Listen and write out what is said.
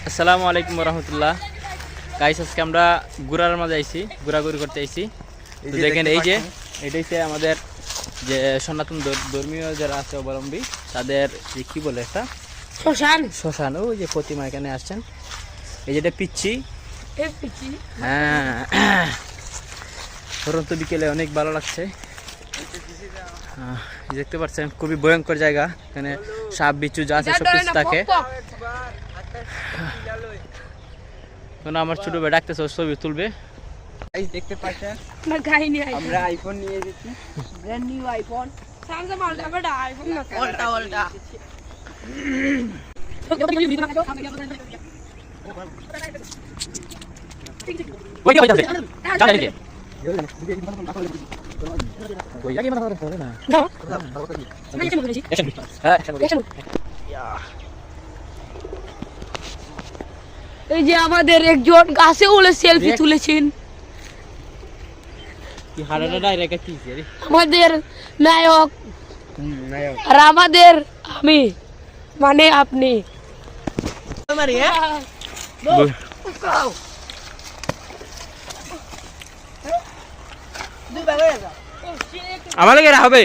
আসসালামু আলাইকুম রহমতুল্লাহ। গাইস আজকে আমরা ঘোরার মাঝে আইছি, ঘোরাঘুরি করতে আইছি। তো দেখেন এই যে এটাই আমাদের যে সনাতন ধর্মীয় যারা আছে অবলম্বী তাদের যে কি বলে একটা শ্মশান, ওই যে প্রতিমা এখানে আসছেন। এই যেটা পিচ্ছি, হ্যাঁ পরন্ত বিকেলে অনেক ভালো লাগছে। দেখতে পাচ্ছেন খুবই ভয়ঙ্কর জায়গা, এখানে সাপ বিচ্ছু যা আছে সব কিছু থাকে। আমার ছোট ভাই ডাকতেছে ছবি তুলবে। দেখতে পাচ্ছেন আমরা আইফোন নিয়ে এসেছি, ব্র্যান্ড নিউ আইফোন। এই যে আমাদের একজন গাছে উড়ে সেলফি তুলেছেন, আমাদের নায়ক। আর আমাদের আমি মানে আপনি। আমার লাগে হবে